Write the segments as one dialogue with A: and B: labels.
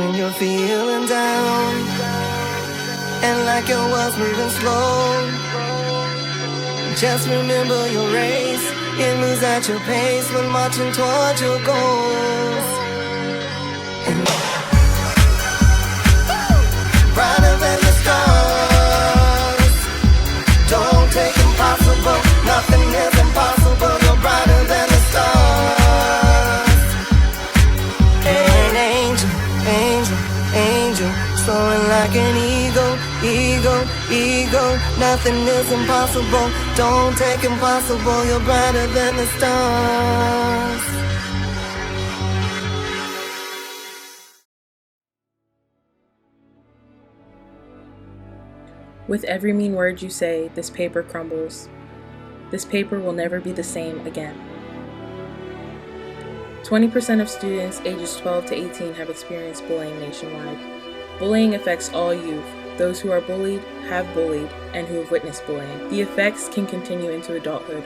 A: when you're feeling down and like your world's moving slow, just remember your race. It moves at your pace when marching towards your goals. And brighter than the stars. Don't take impossible. Nothing is impossible. You're brighter than the stars. An angel, angel, angel, soaring like an eagle, eagle, eagle. Nothing is impossible. Don't take impossible. You're brighter than the stars.
B: With every mean word you say, this paper crumbles. This paper will never be the same again. 20% of students ages 12 to 18 have experienced bullying nationwide. Bullying affects all youth, those who are bullied, have bullied, and who have witnessed bullying. The effects can continue into adulthood.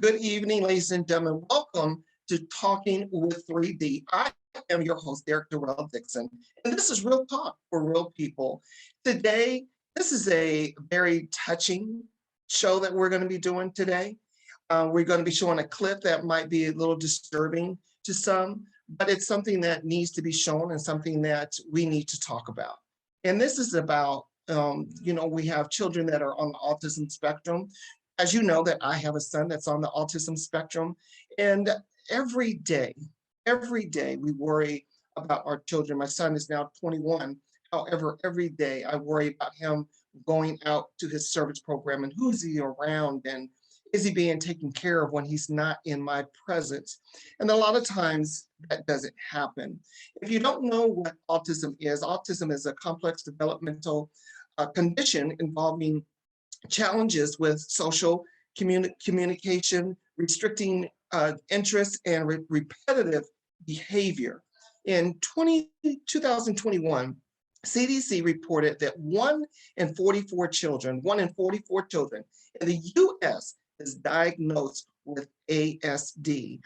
C: Good evening, ladies and gentlemen. Welcome to Talking with 3D. I am your host, Derek Durrell Dixon, and this is Real Talk for Real People. Today, this is a very touching show that we're going to be doing today. We're going to be showing a clip that might be a little disturbing to some, but it's something that needs to be shown and something that we need to talk about. And this is about, we have children that are on the autism spectrum. As you know, that I have a son that's on the autism spectrum, and every day we worry about our children. My son is now 21. However, every day I worry about him going out to his service program and who's he around and is he being taken care of when he's not in my presence? And a lot of times that doesn't happen. If you don't know what autism is a complex developmental condition involving challenges with social communication, restricting interests, and repetitive behavior. In 2021, CDC reported that 1 in 44 children in the US is diagnosed with ASD.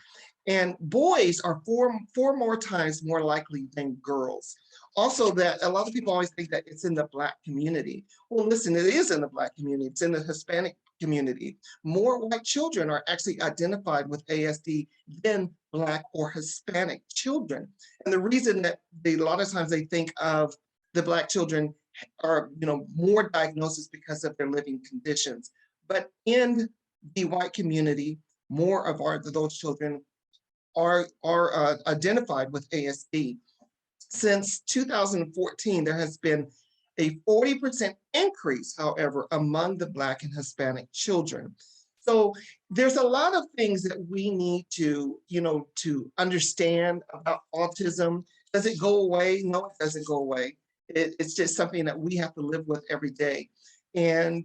C: And boys are four more times more likely than girls. Also, that a lot of people always think that it's in the Black community. Well, listen, it is in the Black community. It's in the Hispanic community. More white children are actually identified with ASD than Black or Hispanic children. And the reason that a lot of times they think of the Black children are, more diagnosis because of their living conditions. But in the white community, more of those children are identified with ASD. Since 2014, there has been a 40% increase, however, among the Black and Hispanic children. So there's a lot of things that we need to understand about autism. Does it go away? No, it doesn't go away. It's just something that we have to live with every day. And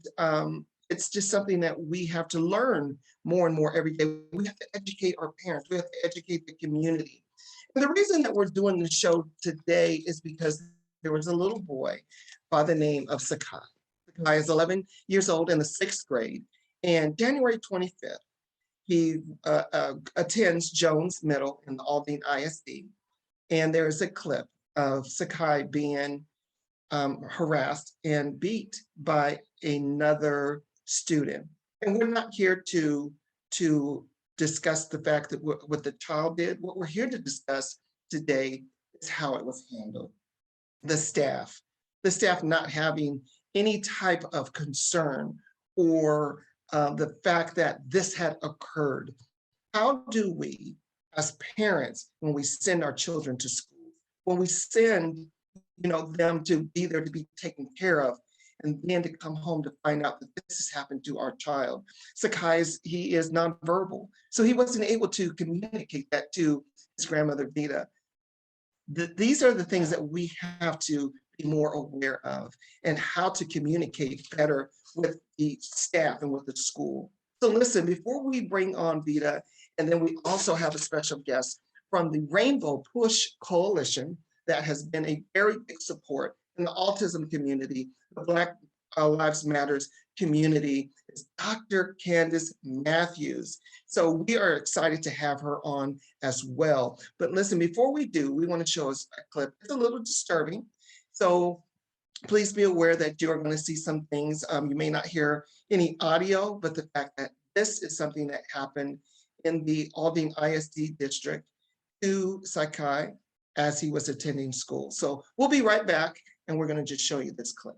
C: it's just something that we have to learn more and more every day. We have to educate our parents. We have to educate the community. And the reason that we're doing this show today is because there was a little boy by the name of Sekai. Sekai is 11 years old in the 6th grade. And January 25th, he attends Jones Middle in the Aldine ISD. And there is a clip of Sekai being harassed and beat by another student. And we're not here to discuss the fact that what the child did. What we're here to discuss today is how it was handled. The staff not having any type of concern or the fact that this had occurred. How do we, as parents, when we send our children to school, when we send them to be there to be taken care of, and then to come home to find out that this has happened to our child? Sekai he is nonverbal, so he wasn't able to communicate that to his grandmother, Veda. These are the things that we have to be more aware of, and how to communicate better with the staff and with the school. So listen, before we bring on Veda, and then we also have a special guest from the Rainbow Push Coalition that has been a very big support in the autism community, the Black Lives Matters community is Dr. Candace Matthews. So we are excited to have her on as well. But listen, before we do, we want to show us a clip. It's a little disturbing. So please be aware that you are going to see some things. You may not hear any audio, but the fact that this is something that happened in the Aldine ISD district to Sekai as he was attending school. So we'll be right back, and we're going to just show you this clip.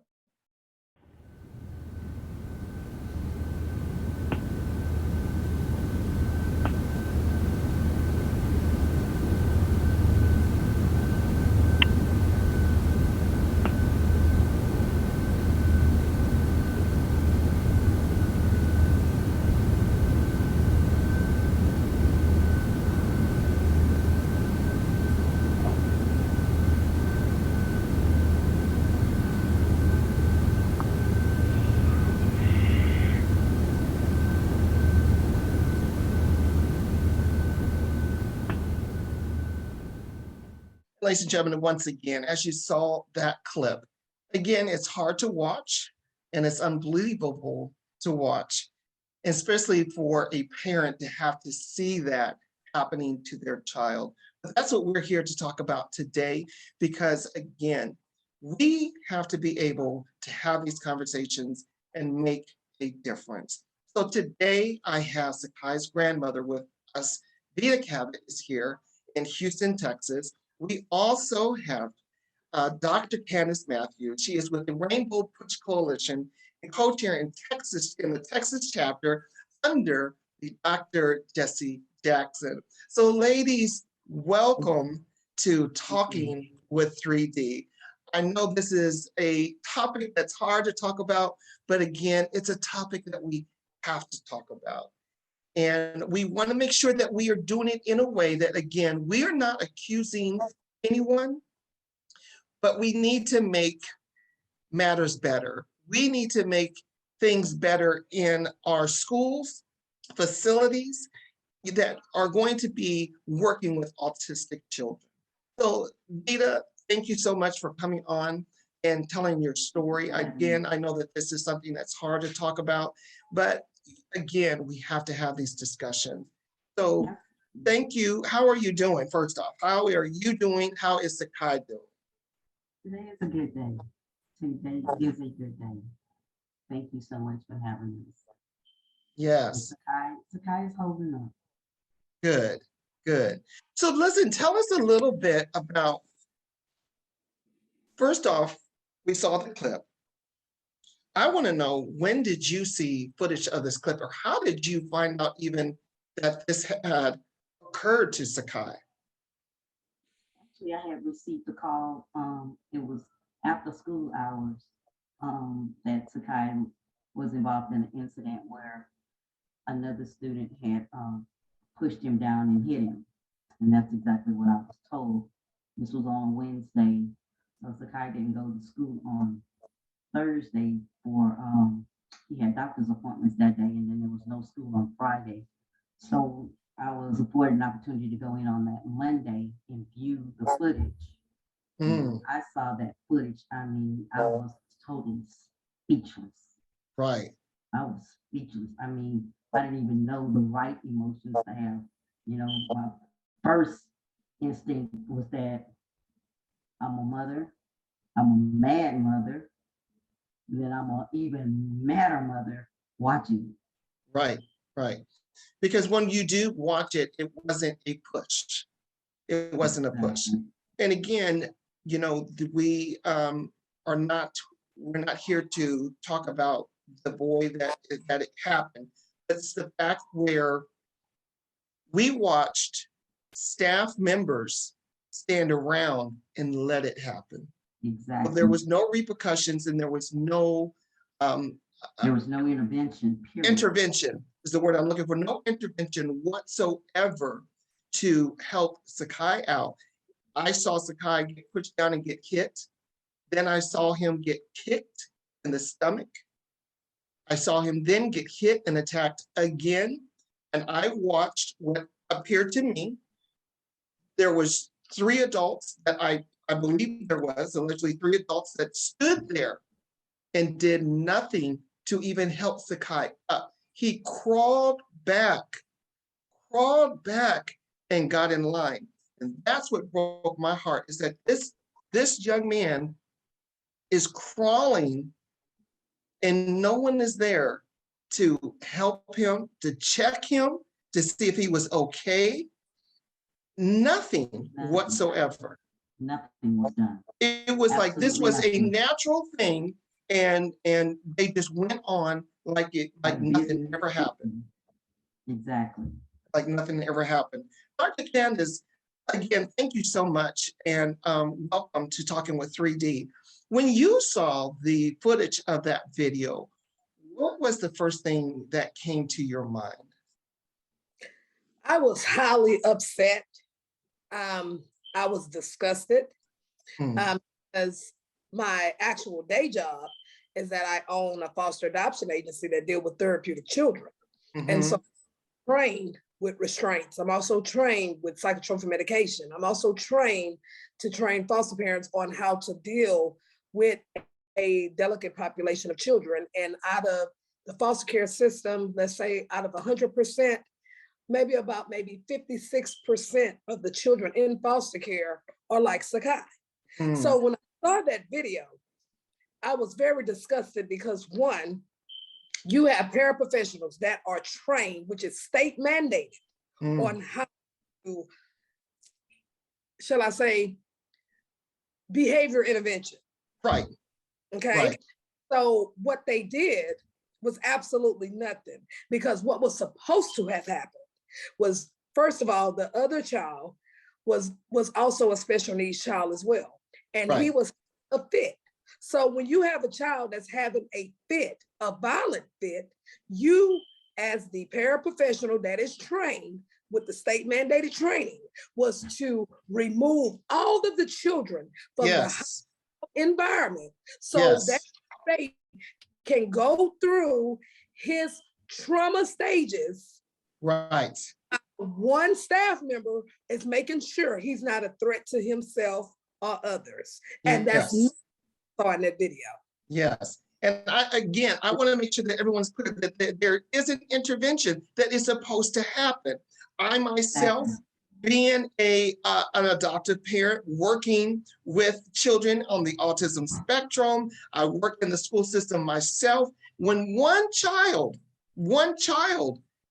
C: Ladies and gentlemen, once again, as you saw that clip, again, it's hard to watch and it's unbelievable to watch, especially for a parent to have to see that happening to their child. But that's what we're here to talk about today, because again, we have to be able to have these conversations and make a difference. So today I have Sekai's grandmother with us. Veda Cavitt is here in Houston, Texas. We also have Dr. Candace Matthews. She is with the Rainbow Push Coalition and co-chair in Texas, in the Texas chapter under the Dr. Jesse Jackson. So ladies, welcome to Talking with 3D. I know this is a topic that's hard to talk about, but again, it's a topic that we have to talk about. And we want to make sure that we are doing it in a way that, again, we are not accusing anyone, but we need to make matters better. We need to make things better in our schools, facilities that are going to be working with autistic children. So, Veda, thank you so much for coming on and telling your story. Again, I know that this is something that's hard to talk about, but again, we have to have these discussions. So thank you. How are you doing? First off, how are you doing? How is Sekai doing?
D: Today is a good day. Today is a good day. Thank you so much for having us.
C: Yes.
D: Sekai is holding up.
C: Good, good. So listen, tell us a little bit about, first off, we saw the clip. I want to know, when did you see footage of this clip, or how did you find out even that this had occurred to Sekai?
D: Actually, I had received a call. It was after school hours that Sekai was involved in an incident where another student had pushed him down and hit him. And that's exactly what I was told. This was on Wednesday. So Sekai didn't go to school on Thursday for he had doctor's appointments that day, and then there was no school on Friday. So I was afforded an opportunity to go in on that Monday and view the footage. I saw that footage. I mean, I was totally speechless.
C: Right.
D: I was speechless. I mean, I didn't even know the right emotions to have. You know, my first instinct was that I'm a mother, I'm a mad mother, then I'm an even madder mother watching.
C: Right, right. Because when you do watch it, it wasn't a push. It wasn't a push. And again, you know, we we're not here to talk about the boy that it happened. It's the fact where we watched staff members stand around and let it happen.
D: Exactly.
C: So there was no repercussions, and there was no
D: intervention. Period.
C: Intervention is the word I'm looking for. No intervention whatsoever to help Sekai out. I saw Sekai get pushed down and get hit. Then I saw him get kicked in the stomach. I saw him then get hit and attacked again. And I watched what appeared to me. There was 3 adults that I believe there was, allegedly 3 adults that stood there and did nothing to even help Sekai up. He crawled back and got in line. And that's what broke my heart, is that this young man is crawling and no one is there to help him, to check him, to see if he was okay. Nothing whatsoever.
D: Nothing was done.
C: It was like this
D: Absolutely
C: was a
D: nothing.
C: natural thing, and they just went on like nothing ever happened.
D: Exactly.
C: Like nothing ever happened. Dr. Candace, again, thank you so much, and welcome to Talking with 3D. When you saw the footage of that video, what was the first thing that came to your mind?
E: I was highly upset. I was disgusted because my actual day job is that I own a foster adoption agency that deal with therapeutic children. And so I'm trained with restraints. I'm also trained with psychotropic medication. I'm also trained to train foster parents on how to deal with a delicate population of children. And out of the foster care system, let's say out of 100%, maybe 56% of the children in foster care are like Sekai. So when I saw that video, I was very disgusted because one, you have paraprofessionals that are trained, which is state mandated, on how to, shall I say, behavior intervention.
C: Right.
E: Okay.
C: Right.
E: So what they did was absolutely nothing, because what was supposed to have happened was, first of all, the other child was also a special needs child as well. And he was a fit. So when you have a child that's having a fit, a violent fit, you as the paraprofessional that is trained with the state mandated training was to remove all of the children from the environment so that they can go through his trauma stages.
C: Right.
E: One staff member is making sure he's not a threat to himself or others. And that's what I saw in that video.
C: Yes. And I want to make sure that everyone's clear that there is an intervention that is supposed to happen. I myself, being an adoptive parent, working with children on the autism spectrum, I work in the school system myself. When one child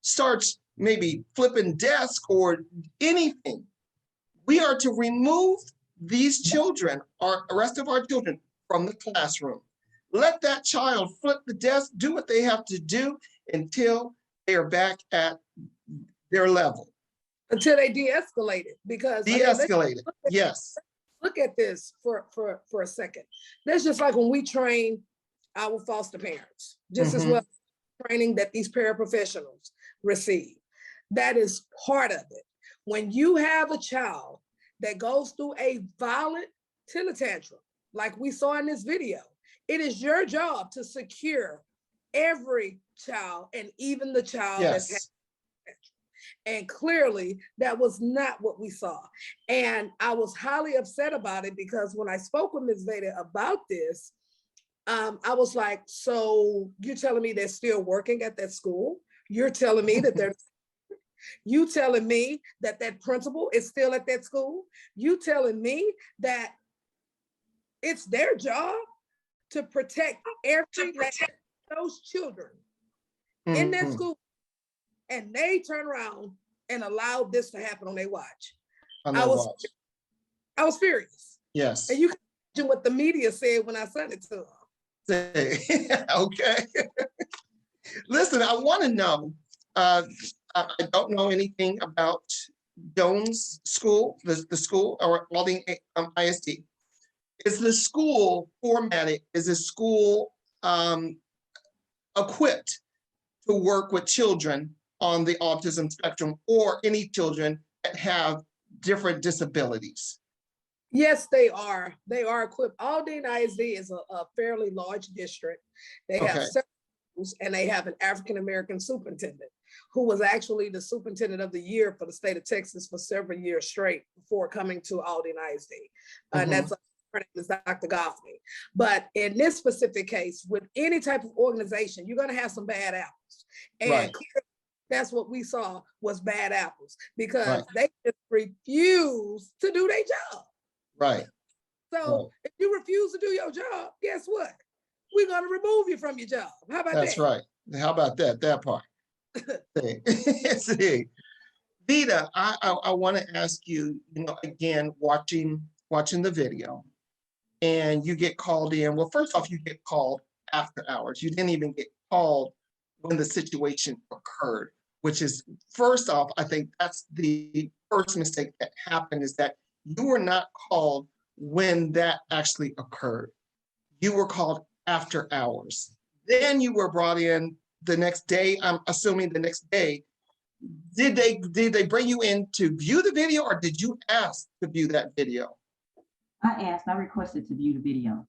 C: starts maybe flipping desk or anything, we are to remove these children, or the rest of our children, from the classroom. Let that child flip the desk, do what they have to do until they are back at their level.
E: Until they de-escalate it, because
C: de-escalate it. Yes.
E: Look at this for a second. That's just like when we train our foster parents, just as well training that these paraprofessionals receive. That is part of it. When you have a child that goes through a violent temper tantrum, like we saw in this video, it is your job to secure every child, and even the child that's had. And clearly that was not what we saw. And I was highly upset about it, because when I spoke with Ms. Veda about this, I was like, so you're telling me they're still working at that school? You're telling me that you telling me that that principal is still at that school? You telling me that it's their job to protect those children in their school, and they turn around and allow this to happen on their watch? I was furious.
C: Yes.
E: And you can imagine what the media said when I sent it to them.
C: Okay. Listen, I want to know, I don't know anything about Jones School, the school, or Aldine ISD. Is the school formatted, is the school equipped to work with children on the autism spectrum, or any children that have different disabilities?
E: Yes, they are. They are equipped. Aldine ISD is a fairly large district. They have several schools, and they have an African-American superintendent who was actually the superintendent of the year for the state of Texas for several years straight before coming to Aldine ISD. And that's her name is Dr. Goffney. But in this specific case, with any type of organization, you're going to have some bad apples. And
C: Right.
E: clearly, that's what we saw was bad apples, because
C: Right.
E: they just refuse to do their job.
C: Right.
E: So if you refuse to do your job, guess what? We're going to remove you from your job. How about
C: That's
E: that?
C: right. How about that part? See. Veda, I want to ask you, again, watching the video, and you get called in. Well, first off, you get called after hours. You didn't even get called when the situation occurred, which is, first off, I think that's the first mistake that happened, is that you were not called when that actually occurred. You were called after hours. Then you were brought in the next day. I'm assuming the next day. Did they bring you in to view the video, or did you ask to view that video?
D: I requested to view the video.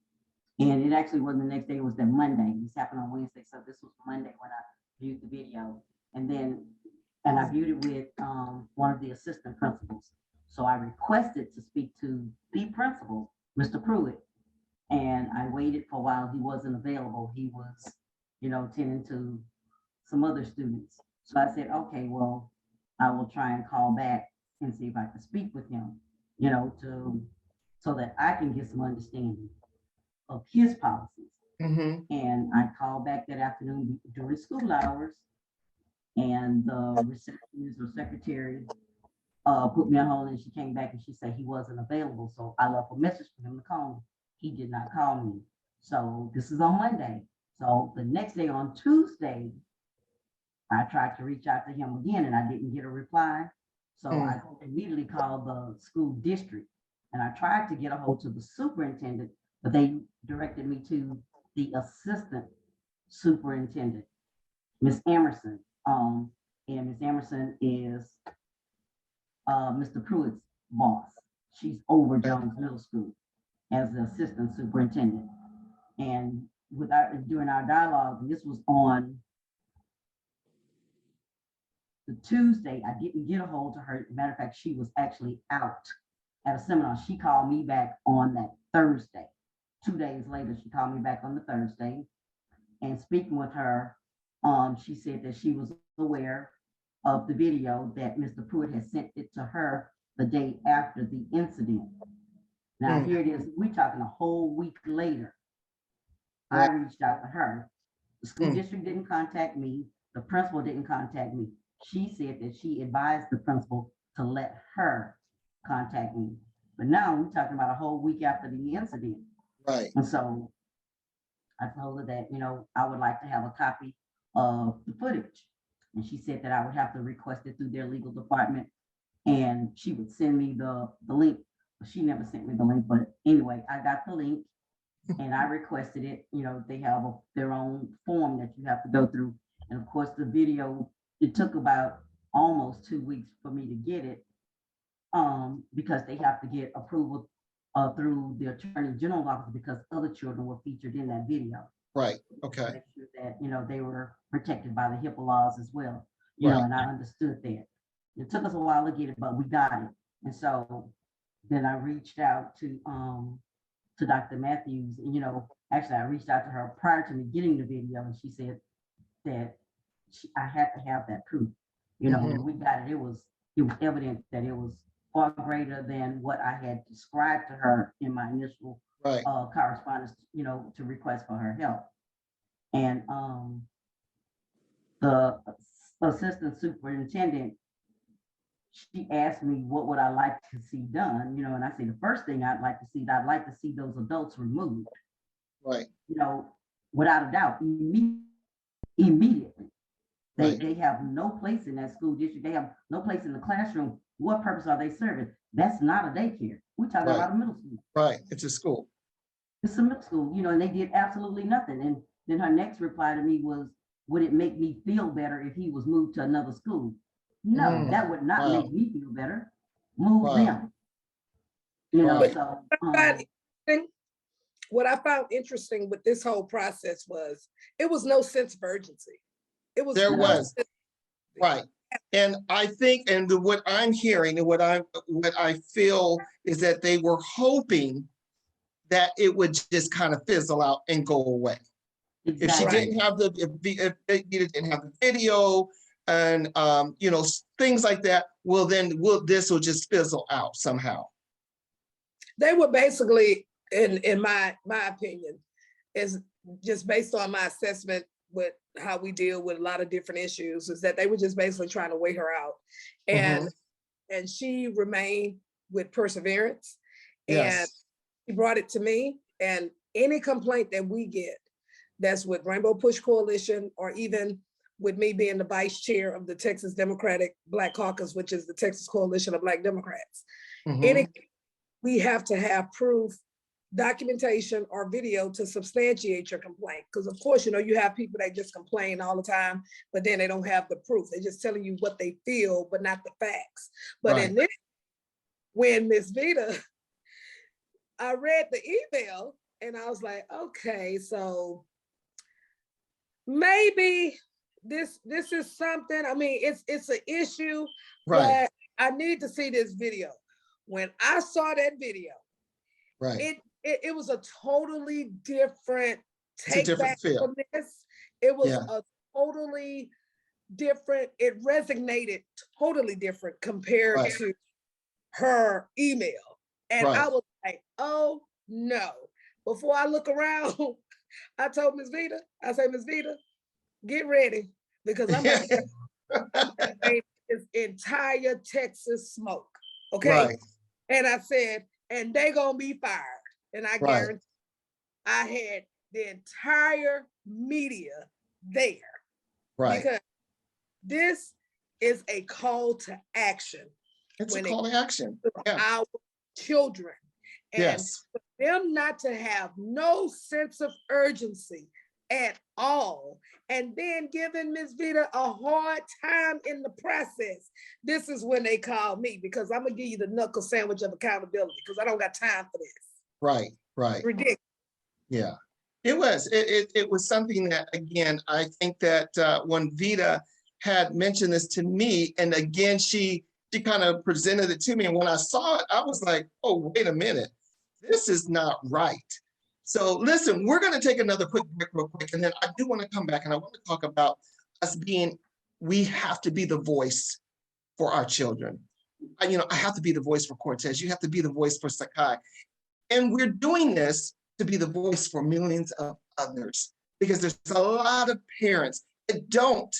D: And it actually wasn't the next day, it was the Monday. This happened on Wednesday. So this was Monday when I viewed the video. And I viewed it with one of the assistant principals. So I requested to speak to the principal, Mr. Pruitt. And I waited for a while. He wasn't available. He was, tending to some other students. So I said, okay, well, I will try and call back and see if I can speak with him, so that I can get some understanding of his policies.
C: Mm-hmm.
D: And I called back that afternoon during school hours, and the receptionist or secretary put me on hold, and she came back and she said he wasn't available. So I left a message for him to call me. He did not call me. So this is on Monday. So the next day, on Tuesday, I tried to reach out to him again, and I didn't get a reply. So I immediately called the school district, and I tried to get a hold to the superintendent, but they directed me to the assistant superintendent, Miss Emerson. And Miss Emerson is Mr. Pruitt's boss. She's over Jones Middle School as the assistant superintendent. And during our dialogue, and this was on the Tuesday, I didn't get a hold of her. Matter of fact, she was actually out at a seminar. She called me back on that Thursday. 2 days later, she called me back on the Thursday, and speaking with her, she said that she was aware of the video, that Mr. Pruitt had sent it to her the day after the incident. Now here it is, we're talking a whole week later. I reached out to her. The school district didn't contact me. The principal didn't contact me. She said that she advised the principal to let her contact me. But now we're talking about a whole week after the incident.
C: Right.
D: And so I told her that, I would like to have a copy of the footage. And she said that I would have to request it through their legal department, and she would send me the link. She never sent me the link, but anyway, I got the link and I requested it. They have their own form that you have to go through. And of course, the video, it took about almost 2 weeks for me to get it, because they have to get approval through the Attorney General's office, because other children were featured in that video.
C: Right. Okay.
D: Make sure that, they were protected by the HIPAA laws as well,
C: Right.
D: and I understood that. It took us a while to get it, but we got it. And so then I reached out to Dr. Matthews, and, actually I reached out to her prior to me getting the video, and she said that I had to have that proof. When we got it, it was evident that it was far greater than what I had described to her in my initial correspondence, to request for her help. And the assistant superintendent, she asked me what would I like to see done, and I said the first thing I'd like to see those adults removed.
C: Right.
D: Without a doubt, immediately.
C: Right.
D: They have no place in that school district. They have no place in the classroom. What purpose are they serving? That's not a daycare. We're talking about a middle school.
C: Right. It's a school.
D: It's a middle school, and they did absolutely nothing. And then her next reply to me was, would it make me feel better if he was moved to another school? No, that would not make me feel better. Move them. So
E: what I found interesting with this whole process was it was no sense of urgency.
C: There was. Right. And I think, and what I'm hearing and what I feel is that they were hoping that it would just kind of fizzle out and go away. If she
D: Exactly.
C: didn't have if Veda didn't have the video and you know, things like that, well then this will just fizzle out somehow.
E: They were basically, in my opinion, is just based on my assessment with how we deal with a lot of different issues, is that they were just basically trying to weigh her out. And and she remained with perseverance. And
C: Yes.
E: he brought it to me. And any complaint that we get that's with Rainbow Push Coalition, or even with me being the vice chair of the Texas Democratic Black Caucus, which is the Texas Coalition of Black Democrats, any, we have to have proof, documentation, or video to substantiate your complaint. Because of course, you know, you have people that just complain all the time, but then they don't have the proof. They're just telling you what they feel, but not the facts. But in this, when Miss Veda, I read the email and I was like, okay, so maybe this is something. I mean, it's an issue, but I need to see this video. When I saw that video, it was a totally different take back from this. It was a totally different, it resonated totally different compared to her email. And I was like, oh no. Before I look around, I told Ms. Veda, I said, Ms. Veda, get ready, because I'm gonna make this entire Texas smoke. Okay. And I said, and they gonna be fired. And I guarantee I had the entire media there. Because this is a call to action.
C: It's a call to action.
E: Our children. And for them not to have no sense of urgency at all, and then giving Ms. Veda a hard time in the process, this is when they call me, because I'm gonna give you the knuckle sandwich of accountability, because I don't got time for this.
C: Right.
E: Ridiculous.
C: Yeah, it was something that, again, I think that when Veda had mentioned this to me, and again, she kind of presented it to me, and when I saw it, I was like, oh, wait a minute, this is not right. So listen, we're going to take another quick break real quick, and then I do want to come back and I want to talk about us being, we have to be the voice for our children. You know, I have to be the voice for Cortez. You have to be the voice for Sekai. And we're doing this to be the voice for millions of others, because there's a lot of parents that don't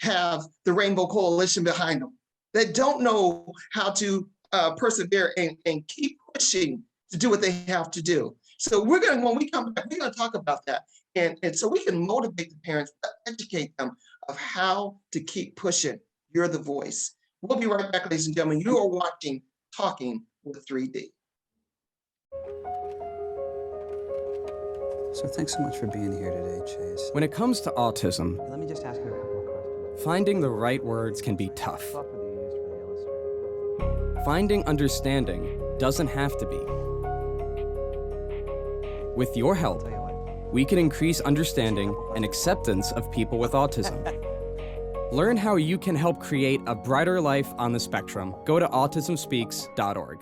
C: have the Rainbow Coalition behind them, that don't know how to persevere and keep pushing to do what they have to do. So we're going to, when we come back, we're going to talk about that. And so we can motivate the parents, educate them of how to keep pushing. You're the voice. We'll be right back, ladies and gentlemen. You are watching Talking with 3D.
F: So thanks so much for being here today, Chase.
G: When it comes to autism,
F: Let me just ask you a couple of questions.
G: finding the right words can be tough.
F: What software do you use for the Illustrator?
G: Finding understanding doesn't have to be. With your help,
F: Tell you what.
G: we can increase understanding and acceptance of people with autism. Learn how you can help create a brighter life on the spectrum. Go to autismspeaks.org.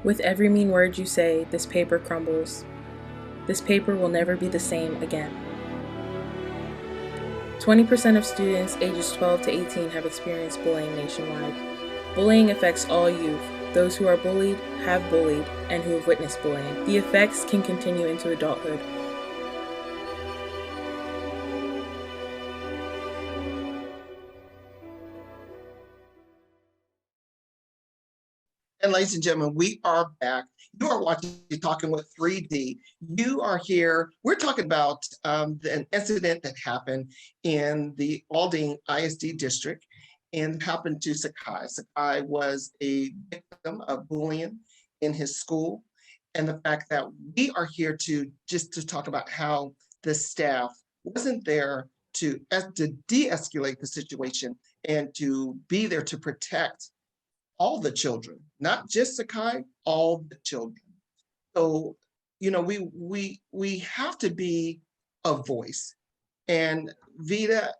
B: With every mean word you say, this paper crumbles. This paper will never be the same again. 20% of students ages 12 to 18 have experienced bullying nationwide. Bullying affects all youth, those who are bullied, have bullied, and who have witnessed bullying. The effects can continue into adulthood.
C: And ladies and gentlemen, we are back. You are watching Talking with 3D. You are here. We're talking about an incident that happened in the Aldine ISD district and happened to Sekai. Sekai was a victim of bullying in his school. And the fact that we are here to talk about how the staff wasn't there to de-escalate the situation and to be there to protect all the children, not just Sekai, all the children. So, you know, we have to be a voice. And Veda,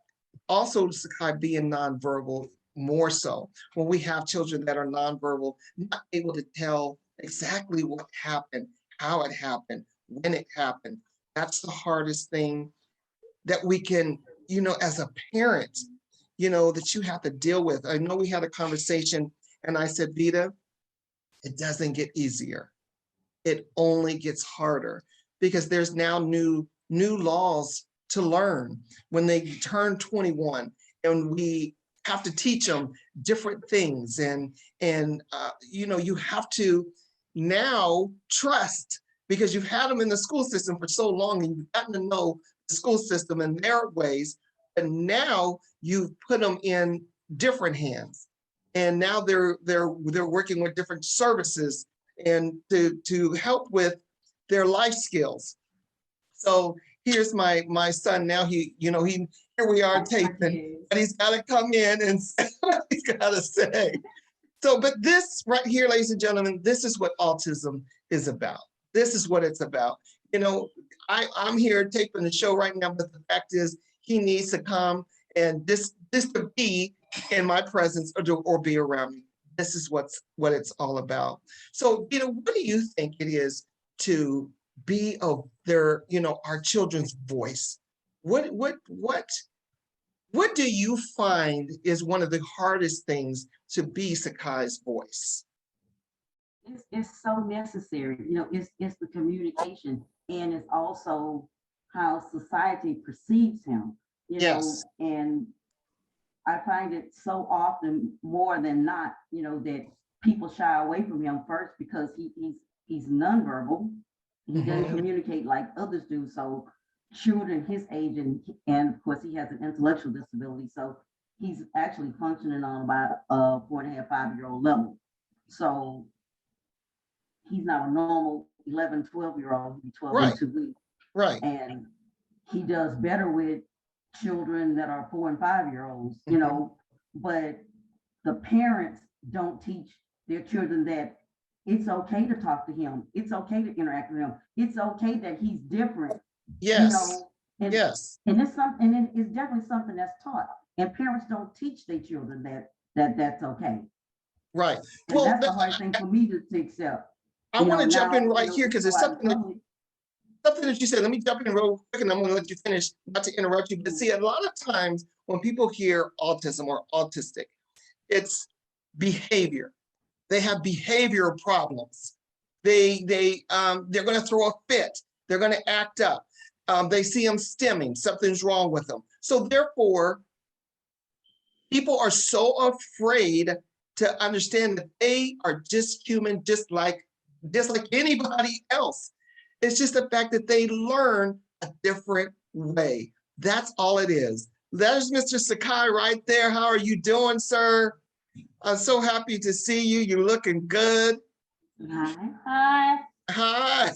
C: also Sekai being nonverbal, more so when we have children that are nonverbal, not able to tell exactly what happened, how it happened, when it happened. That's the hardest thing that we can, as a parent, that you have to deal with. I know we had a conversation and I said, Veda, it doesn't get easier. It only gets harder because there's now new laws to learn when they turn 21, and we have to teach them different things. And you have to now trust, because you've had them in the school system for so long and you've gotten to know the school system and their ways. And now you've put them in different hands. And now they're working with different services and to help with their life skills. So here's my son now. Here we are taping, and he's got to come in and say what he's got to say. So, but this right here, ladies and gentlemen, this is what autism is about. This is what it's about. I'm here taping the show right now, but the fact is he needs to come and this to be in my presence or be around me. This is what it's all about. So, what do you think it is to be our children's voice? What do you find is one of the hardest things to be Sekai's voice?
D: It's so necessary. It's the communication, and it's also how society perceives him.
C: Yes.
D: And I find it so often, more than not, that people shy away from him first because he's nonverbal. He doesn't communicate like others do. So children his age, and of course he has an intellectual disability, so he's actually functioning on about a 4.5, 5-year-old level. So he's not a normal 11, 12-year-old. He'll be 12
C: Right.
D: in 2 weeks.
C: Right.
D: And he does better with children that are 4 and 5-year-olds, but the parents don't teach their children that it's okay to talk to him. It's okay to interact with him. It's okay that he's different.
C: Yes.
D: And,
C: Yes.
D: And it's something, and it's definitely something that's taught. And parents don't teach their children that's okay.
C: Right.
D: And
C: Well,
D: that's the hard thing for me to accept.
C: I want to jump in right here because it's something that you said. Let me jump in real quick and I'm going to let you finish, not to interrupt you. But see, a lot of times when people hear autism or autistic, it's behavior. They have behavioral problems. They're going to throw a fit. They're going to act up. They see them stimming. Something's wrong with them. So therefore, people are so afraid to understand that they are just human, just like anybody else. It's just the fact that they learn a different way. That's all it is. There's Mr. Sekai right there. How are you doing, sir? I'm so happy to see you. You're looking good.
D: Hi.
C: Hi.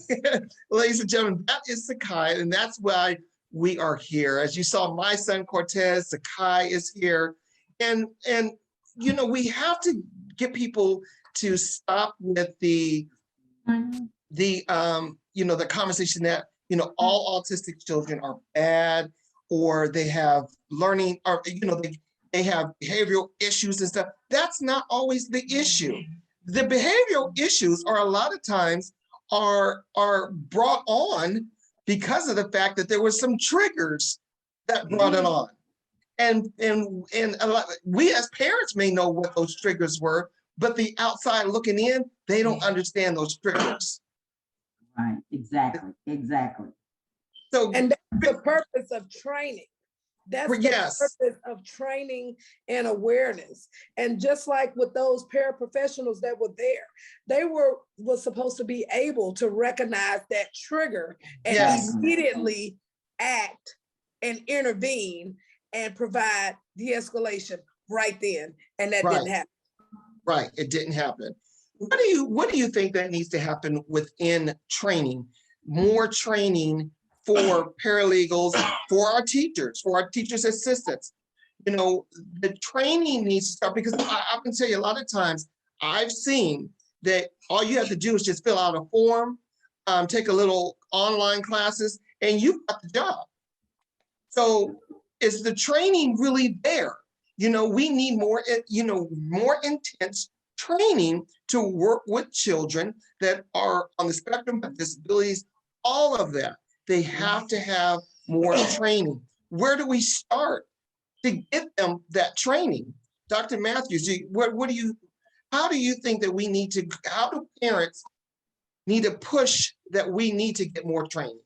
C: Ladies and gentlemen, that is Sekai, and that's why we are here. As you saw, my son Cortez, Sekai is here. And we have to get people to stop with the conversation that, all autistic children are bad, or they have learning, or, they have behavioral issues and stuff. That's not always the issue. The behavioral issues are a lot of times are brought on because of the fact that there were some triggers that brought it on. And a lot, we as parents may know what those triggers were, but the outside looking in, they don't understand those triggers.
D: Right, exactly.
C: So,
E: and that's the purpose of training. That's the purpose of training and awareness. And just like with those paraprofessionals that were there, they were supposed to be able to recognize that trigger and immediately act and intervene and provide de-escalation right then. And that didn't happen.
C: Right, it didn't happen. What do you think that needs to happen within training? More training for paralegals, for our teachers' assistants. The training needs to start, because I can tell you a lot of times I've seen that all you have to do is just fill out a form, take a little online classes, and you've got the job. So is the training really there? We need more, more intense training to work with children that are on the spectrum, have disabilities, all of that. They have to have more training. Where do we start to get them that training? Dr. Matthews, how do you think that how do parents need to push that we need to get more training?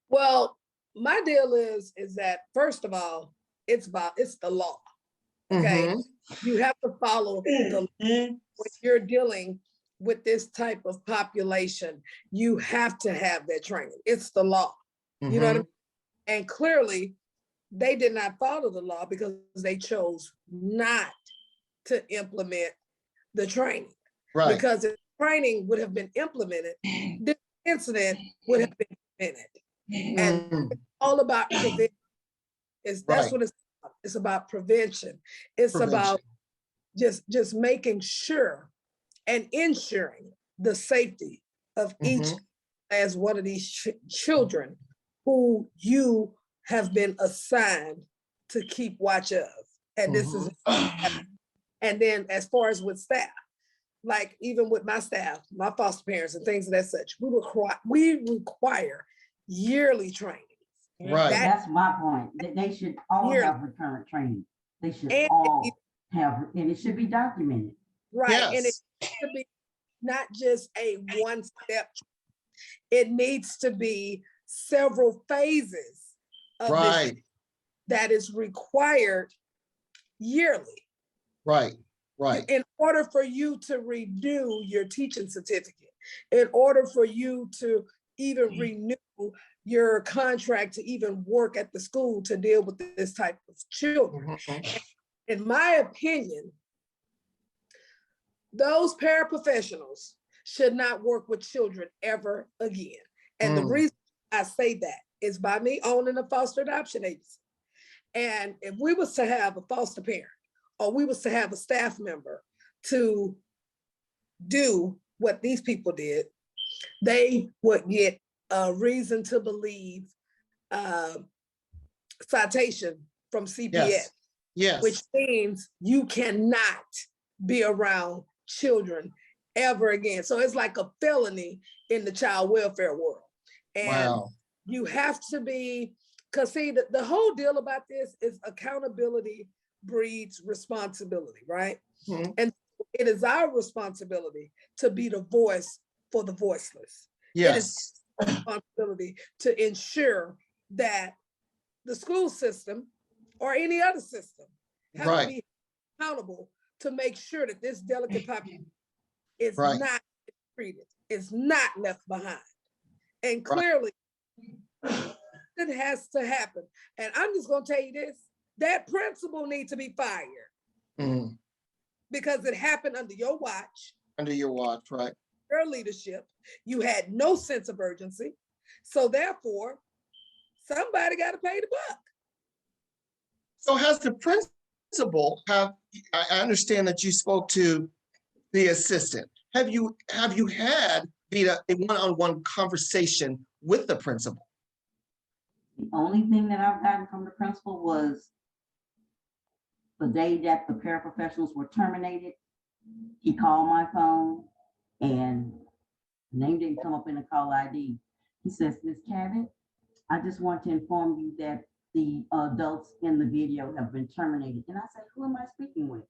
E: Well, my deal is that first of all, it's the law. Okay. You have to follow the when you're dealing with this type of population, you have to have that training. It's the law. You know what I mean? And clearly they did not follow the law because they chose not to implement the training.
C: Right.
E: Because if training would have been implemented, this incident would have been prevented. And it's all about prevention. That's what it's about. It's about prevention. It's about just making sure and ensuring the safety of each as one of these children who you have been assigned to keep watch of. And this is, and then as far as with staff, like even with my staff, my foster parents and things of that such, we require yearly training.
C: Right.
D: That's my point. They should all have recurrent training. They should all have, and it should be documented.
E: Right.
C: Yes.
E: And it should be not just a one step. It needs to be several phases of this that is required yearly.
C: Right. Right.
E: In order for you to renew your teaching certificate, in order for you to even renew your contract to even work at the school to deal with this type of children. In my opinion, those paraprofessionals should not work with children ever again. And the reason I say that is by me owning a foster adoption agency. And if we was to have a foster parent or we was to have a staff member to do what these people did, they would get a reason to believe citation from CPS, which means you cannot be around children ever again. So it's like a felony in the child welfare world. And you have to be, because see, the whole deal about this is accountability breeds responsibility, right? And it is our responsibility to be the voice for the voiceless. It is our responsibility to ensure that the school system or any other system has to be accountable to make sure that this delicate population is not treated, is not left behind. And clearly, it has to happen. And I'm just going to tell you this, that principal needs to be fired because it happened under your watch.
C: Under your watch, right.
E: Your leadership. You had no sense of urgency. So therefore, somebody got to pay the buck.
C: So has the principal I understand that you spoke to the assistant. Have you had, Veda, a one-on-one conversation with the principal?
D: The only thing that I've gotten from the principal was the day that the paraprofessionals were terminated. He called my phone and name didn't come up in the call ID. He says, Ms. Cavitt, I just want to inform you that the adults in the video have been terminated. And I said, who am I speaking with?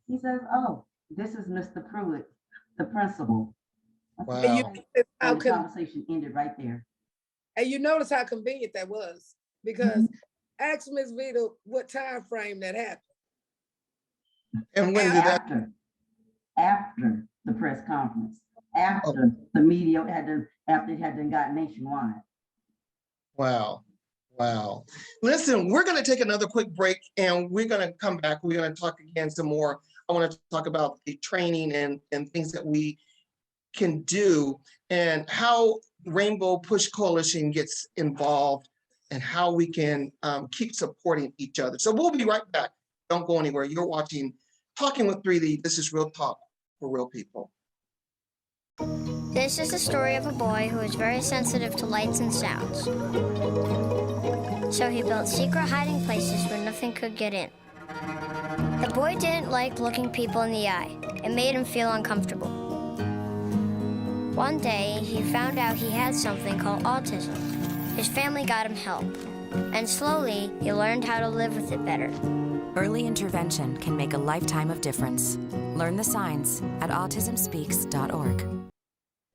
D: He says, oh, this is Mr. Pruitt, the principal.
C: Wow.
D: And the conversation ended right there.
E: And you notice how convenient that was, because ask Ms. Veda what time frame that happened.
C: And when did that?
D: After the press conference, after the media after it had been got nationwide.
C: Wow. Wow. Listen, we're going to take another quick break and we're going to come back. We're going to talk again some more. I want to talk about the training and things that we can do and how Rainbow Push Coalition gets involved and how we can keep supporting each other. So we'll be right back. Don't go anywhere. You're watching Talking with 3D. This is Real Talk for Real People.
H: This is the story of a boy who is very sensitive to lights and sounds. So he built secret hiding places where nothing could get in. The boy didn't like looking people in the eye. It made him feel uncomfortable. One day, he found out he had something called autism. His family got him help, and slowly, he learned how to live with it better.
I: Early intervention can make a lifetime of difference. Learn the signs at autismspeaks.org.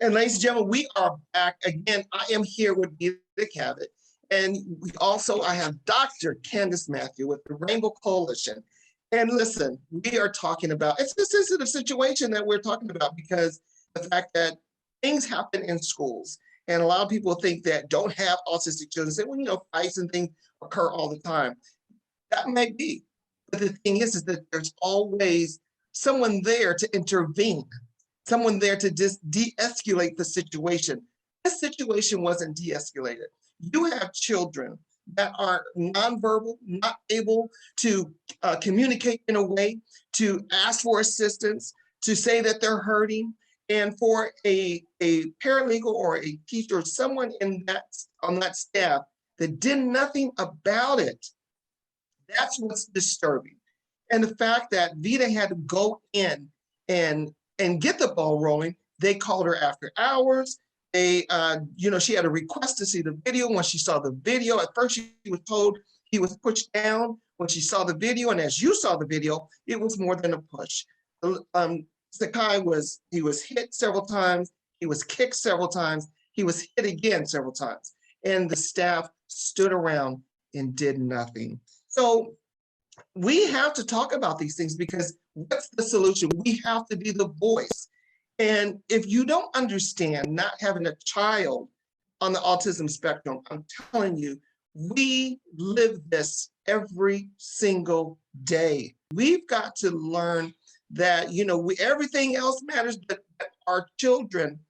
C: And ladies and gentlemen, we are back again. I am here with Veda Cavitt, and I have Dr. Candace Matthew with the Rainbow Coalition. And listen, we are talking about, it's a sensitive situation that we're talking about because the fact that things happen in schools, and a lot of people think that don't have autistic children say, well, fights and things occur all the time. That may be, but the thing is that there's always someone there to intervene, someone there to just de-escalate the situation. This situation wasn't de-escalated. You have children that are nonverbal, not able to communicate in a way, to ask for assistance, to say that they're hurting, and for a paralegal or a teacher or someone on that staff that did nothing about it. That's what's disturbing. And the fact that Veda had to go in and get the ball rolling, they called her after hours. She had a request to see the video. When she saw the video, at first she was told he was pushed down. When she saw the video, and as you saw the video, it was more than a push. Sekai was hit several times. He was kicked several times. He was hit again several times. And the staff stood around and did nothing. So we have to talk about these things because what's the solution? We have to be the voice. And if you don't understand not having a child on the autism spectrum, I'm telling you, we live this every single day. We've got to learn that, everything else matters, but our children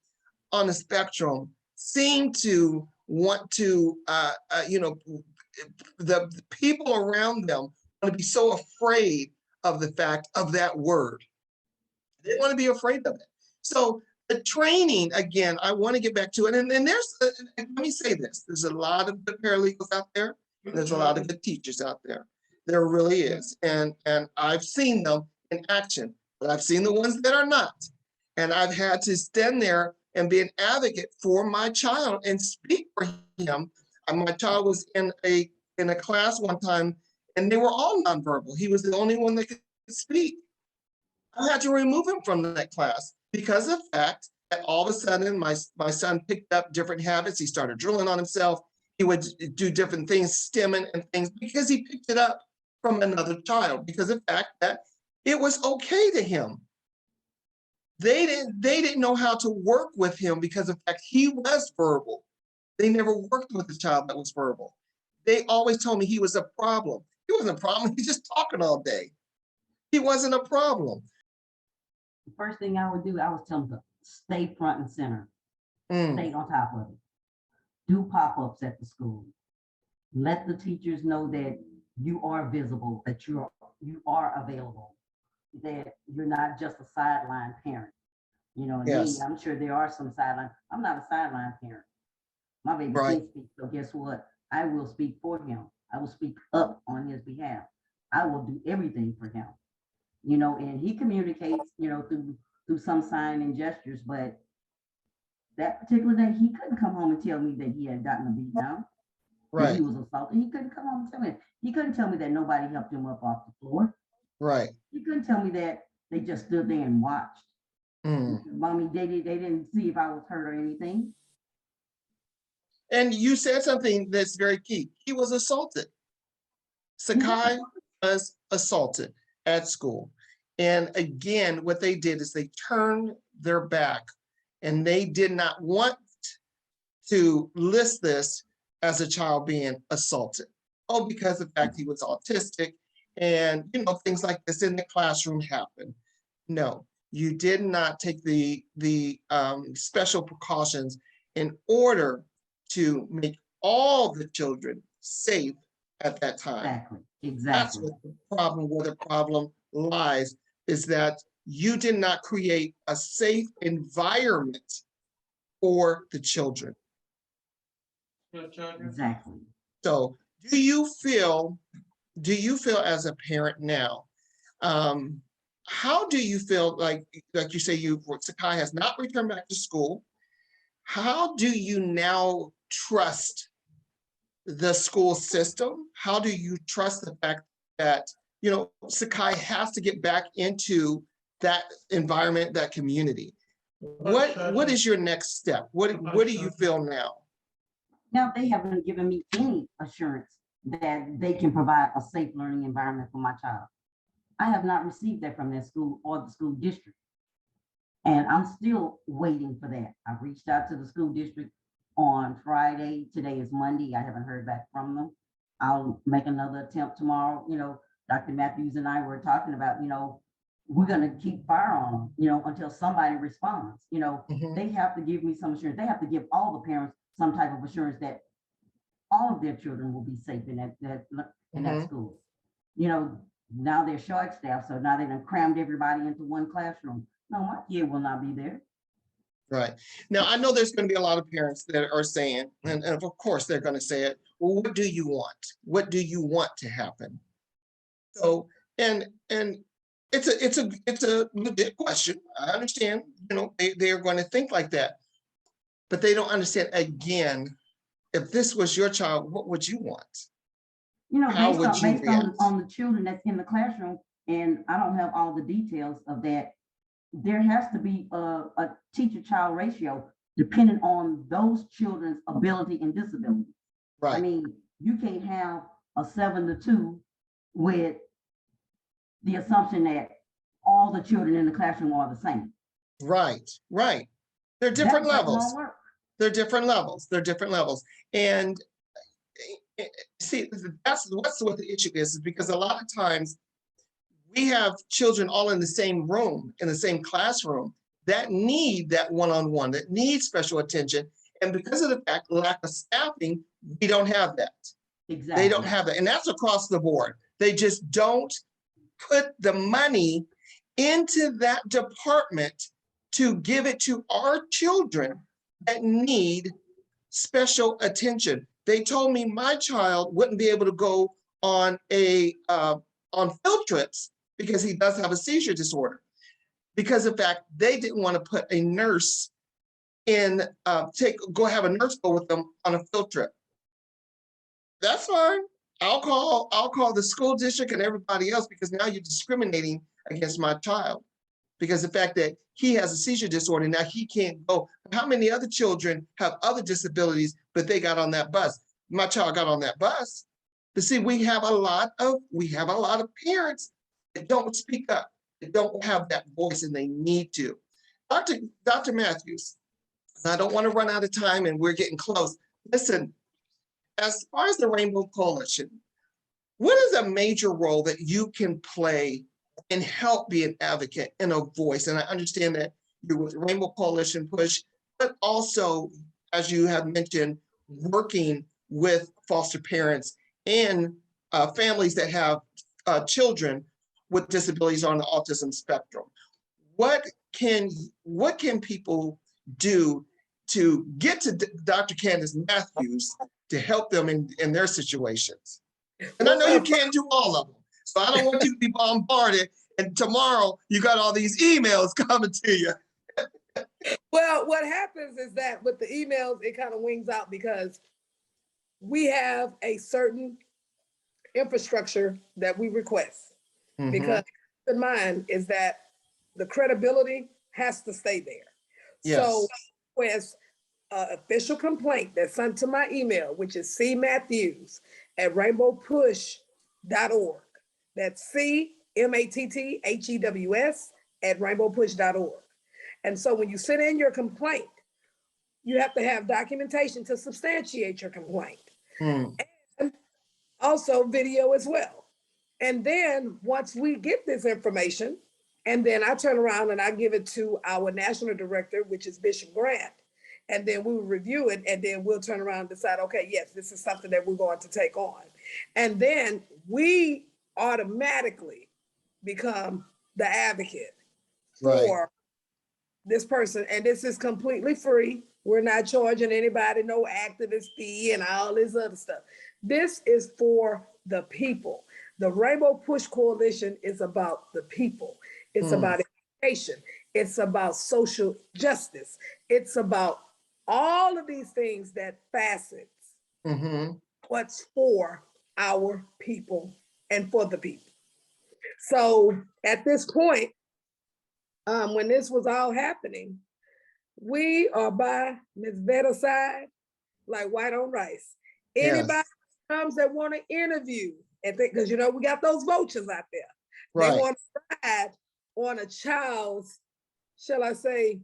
C: on the spectrum seem to want to, the people around them want to be so afraid of the fact of that word. They want to be afraid of it. So the training, again, I want to get back to it. And there's, let me say this, there's a lot of good paralegals out there. There's a lot of good teachers out there. There really is. And I've seen them in action, but I've seen the ones that are not. And I've had to stand there and be an advocate for my child and speak for him. My child was in a class one time and they were all nonverbal. He was the only one that could speak. I had to remove him from that class because of the fact that all of a sudden my son picked up different habits. He started drilling on himself. He would do different things, stimming and things, because he picked it up from another child, because of the fact that it was okay to him. They didn't know how to work with him because of the fact he was verbal. They never worked with a child that was verbal. They always told me he was a problem. He wasn't a problem. He's just talking all day. He wasn't a problem.
D: The first thing I would do, I would tell them to stay front and center. Stay on top of it. Do pop-ups at the school. Let the teachers know that you are visible, that you are available, that you're not just a sideline parent.
C: Yes.
D: Me, I'm sure there are some sideline. I'm not a sideline parent. My baby
C: Right.
D: can speak, so guess what? I will speak for him. I will speak up on his behalf. I will do everything for him. And he communicates, through some sign and gestures, but that particular day, he couldn't come home and tell me that he had gotten a beat down. That
C: Right.
D: he was assaulted. He couldn't come home and tell me. He couldn't tell me that nobody helped him up off the floor.
C: Right.
D: He couldn't tell me that they just stood there and watched. Mommy, they didn't see if I was hurt or anything.
C: And you said something that's very key. He was assaulted. Sekai was assaulted at school. And again, what they did is they turned their back and they did not want to list this as a child being assaulted. Oh, because of the fact he was autistic and things like this in the classroom happen. No, you did not take the special precautions in order to make all the children safe at that time.
D: Exactly.
C: That's what the problem, where the problem lies, is that you did not create a safe environment for the children.
D: Exactly.
C: So do you feel do you feel as a parent now? How do you feel like you say Sakai has not returned back to school? How do you now trust the school system? How do you trust the fact that, Sakai has to get back into that environment, that community? What is your next step? What do you feel now?
D: Now, they haven't given me any assurance that they can provide a safe learning environment for my child. I have not received that from their school or the school district. And I'm still waiting for that. I've reached out to the school district on Friday. Today is Monday. I haven't heard back from them. I'll make another attempt tomorrow. Dr. Matthews and I were talking about, we're going to keep fire on them, until somebody responds. They have to give me some assurance. They have to give all the parents some type of assurance that all of their children will be safe in that school. Now they're short staffed, so now they've crammed everybody into one classroom. No, my kid will not be there.
C: Right. Now, I know there's going to be a lot of parents that are saying, and of course they're going to say it, well, what do you want? What do you want to happen? So, and it's a legit question. I understand, they are going to think like that, but they don't understand, again, if this was your child, what would you want? How would you react?
D: On the children that's in the classroom, and I don't have all the details of that, there has to be a teacher-child ratio depending on those children's ability and disability.
C: Right.
D: I mean, you can't have a 7-2 with the assumption that all the children in the classroom are the same.
C: Right. They're different levels. They're different levels. And see, that's what the issue is because a lot of times we have children all in the same room, in the same classroom, that need that one-on-one, that need special attention. And because of the lack of staffing, we don't have that.
D: Exactly.
C: They don't have that. And that's across the board. They just don't put the money into that department to give it to our children that need special attention. They told me my child wouldn't be able to go on on field trips because he does have a seizure disorder. Because of fact, they didn't want to put a nurse in, go have a nurse go with them on a field trip. That's fine. I'll call the school district and everybody else because now you're discriminating against my child because the fact that he has a seizure disorder, now he can't go. How many other children have other disabilities, but they got on that bus? My child got on that bus. But see, we have a lot of parents that don't speak up, that don't have that voice, and they need to. Dr. Matthews, I don't want to run out of time and we're getting close. Listen, as far as the Rainbow Coalition, what is a major role that you can play and help be an advocate and a voice? And I understand that you're with the Rainbow Coalition push, but also, as you have mentioned, working with foster parents and families that have children with disabilities on the autism spectrum. What can people do to get to Dr. Candace Matthews to help them in their situations? And I know you can't do all of them, so I don't want you to be bombarded and tomorrow you got all these emails coming to you.
E: Well, what happens is that with the emails, it kind of wings out because we have a certain infrastructure that we request.
C: Mm-hmm.
E: Because keep in mind is that the credibility has to stay there.
C: Yes.
E: So with an official complaint that's sent to my email, which is cmatthews@rainbowpush.org. That's cmatthews@rainbowpush.org. And so when you send in your complaint, you have to have documentation to substantiate your complaint. And also video as well. And then once we get this information, and then I turn around and I give it to our national director, which is Bishop Grant, and then we will review it, and then we'll turn around and decide, okay, yes, this is something that we're going to take on. And then we automatically become the advocate for this person. And this is completely free. We're not charging anybody no activist fee and all this other stuff. This is for the people. The Rainbow Push Coalition is about the people. It's about education. It's about social justice. It's about all of these things that facets what's for our people and for the people. So at this point, when this was all happening, we are by Ms. Veda's side, like white on rice. Anybody comes that want to interview, and because we got those vultures out there.
C: Right.
E: They want to ride on a child's, shall I say,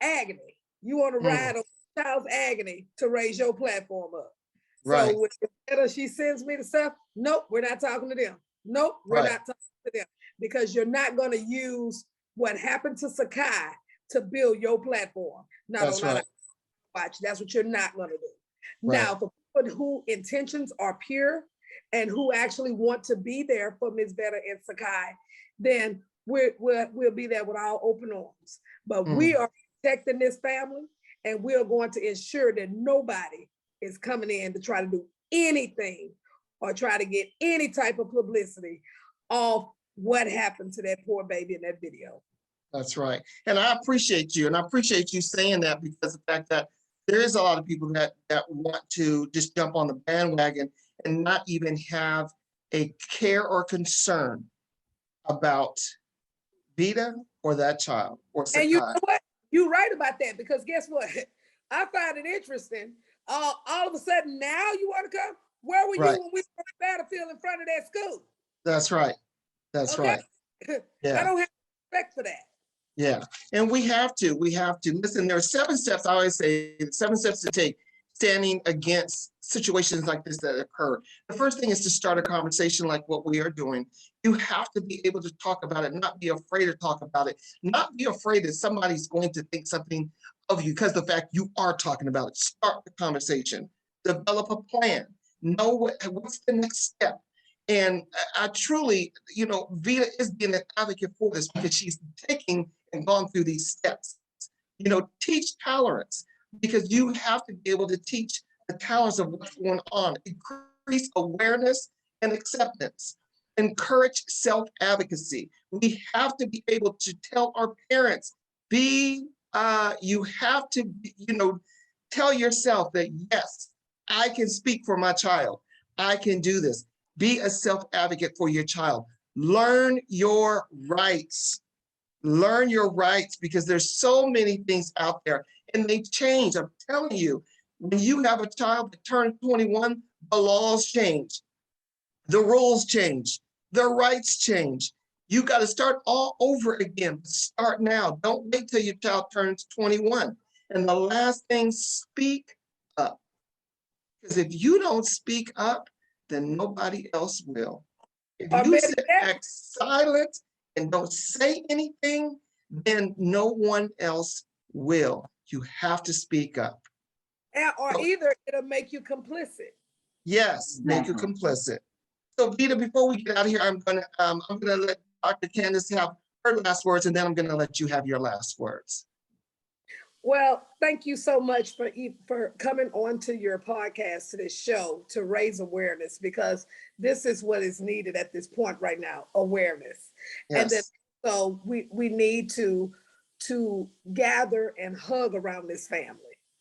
E: agony. You want to ride on a child's agony to raise your platform up.
C: Right.
E: So when she sends me the stuff, nope, we're not talking to them. Nope, we're not talking to them, because you're not going to use what happened to Sekai to build your platform.
C: That's right.
E: Watch. That's what you're not going to do.
C: Right.
E: Now, for people who intentions are pure and who actually want to be there for Ms. Veda and Sekai, then we'll be there with our open arms. But we are protecting this family, and we are going to ensure that nobody is coming in to try to do anything or try to get any type of publicity off what happened to that poor baby in that video.
C: That's right. And I appreciate you. And I appreciate you saying that, because the fact that there is a lot of people that want to just jump on the bandwagon and not even have a care or concern about Veda or that child or Sekai.
E: And you know what? You're right about that, because guess what? I find it interesting. All of a sudden now you want to come? Where were you when we were on the battlefield in front of that school?
C: That's right. That's right.
E: I don't have respect for that.
C: Yeah, and we have to. Listen, there are 7 steps, I always say, 7 steps to take standing against situations like this that occur. The first thing is to start a conversation like what we are doing. You have to be able to talk about it, not be afraid to talk about it, not be afraid that somebody's going to think something of you because of the fact you are talking about it. Start the conversation, develop a plan, know what's the next step. And I truly, Veda is being an advocate for this because she's taking and gone through these steps. Teach tolerance, because you have to be able to teach the tolerance of what's going on. Increase awareness and acceptance. Encourage self-advocacy. We have to be able to tell our parents, you have to, tell yourself that, yes, I can speak for my child. I can do this. Be a self-advocate for your child. Learn your rights. Learn your rights, because there's so many things out there and they change. I'm telling you, when you have a child that turns 21, the laws change, the rules change, the rights change. You got to start all over again. Start now. Don't wait till your child turns 21. And the last thing, speak up. Because if you don't speak up, then nobody else will. If you sit back silent and don't say anything, then no one else will. You have to speak up.
E: Or either it'll make you complicit.
C: Yes, make you complicit. So Veda, before we get out of here, I'm gonna let Dr. Candace have her last words, and then I'm gonna let you have your last words.
E: Well, thank you so much for coming on to your podcast, to this show, to raise awareness, because this is what is needed at this point right now, awareness. Yes. And then so we need to gather and hug around this family,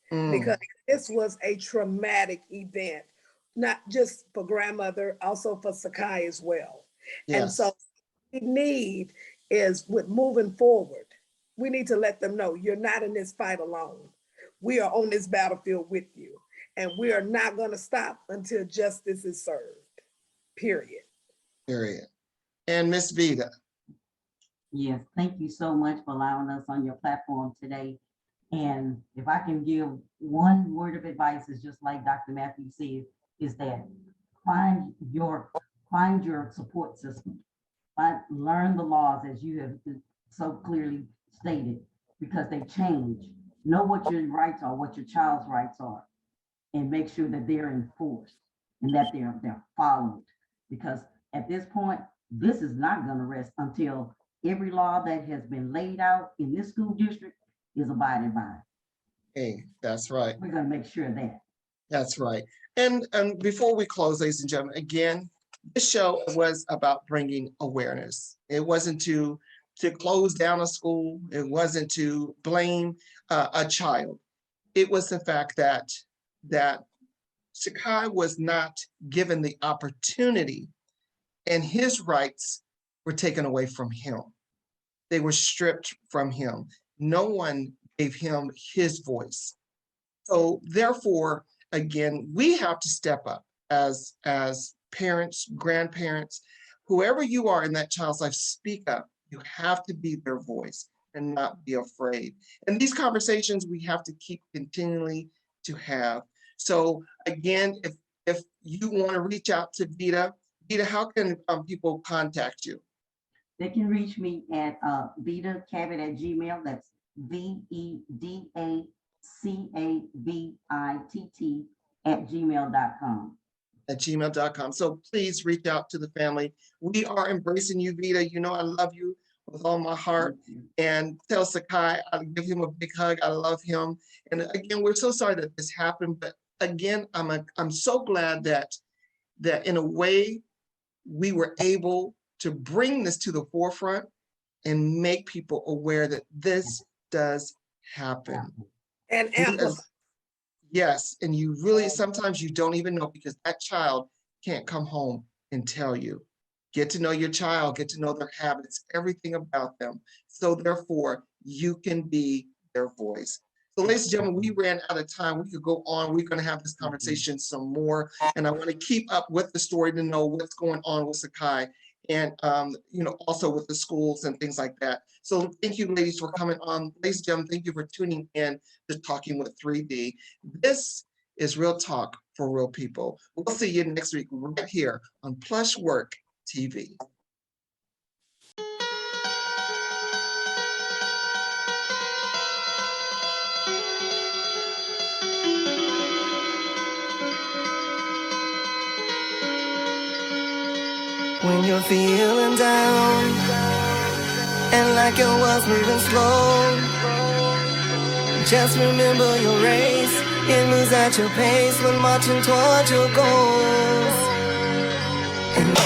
E: because this was a traumatic event, not just for grandmother, also for Sekai as well. Yes. And so what we need is, with moving forward, we need to let them know you're not in this fight alone. We are on this battlefield with you, and we are not going to stop until justice is served, period.
C: Period. And Miss Veda.
D: Yes, thank you so much for allowing us on your platform today. And if I can give one word of advice, is just like Dr. Matthew said, is that find your support system. Learn the laws as you have so clearly stated, because they change. Know what your rights are, what your child's rights are, and make sure that they're enforced and that they're followed. Because at this point, this is not going to rest until every law that has been laid out in this school district is abided by.
C: Hey, that's right.
D: We're going to make sure of that.
C: That's right. And before we close, ladies and gentlemen, again, This show was about bringing awareness. It wasn't to close down a school. It wasn't to blame a child. It was the fact that Sakai was not given the opportunity, and his rights were taken away from him. They were stripped from him. No one gave him his voice. So therefore, again, we have to step up as parents, grandparents, whoever you are in that child's life, speak up. You have to be their voice and not be afraid. And these conversations we have to keep continually to have. So again, if you want to reach out to Veda, how can people contact you?
D: They can reach me at Veda Cavitt at Gmail. That's VEDACAVITT at gmail.com.
C: At gmail.com. So please reach out to the family. We are embracing you, Veda. You know I love you with all my heart. And tell Sakai, I'll give him a big hug. I love him. And again, we're so sorry that this happened. But again, I'm so glad that in a way we were able to bring this to the forefront and make people aware that this does happen.
E: And amplify.
C: Yes, and you really, sometimes you don't even know because that child can't come home and tell you. Get to know your child, get to know their habits, everything about them. So therefore, you can be their voice. So ladies and gentlemen, we ran out of time. We could go on. We're going to have this conversation some more. And I want to keep up with the story to know what's going on with Sakai and, also with the schools and things like that. So thank you, ladies, for coming on. Ladies and gentlemen, thank you for tuning in to Talking with 3D. This is Real Talk for Real People. We'll see you next week right here on Plush Work TV.
A: When you're feeling down and like your world's moving slow, just remember your race. You lose at your pace when marching towards your goals. And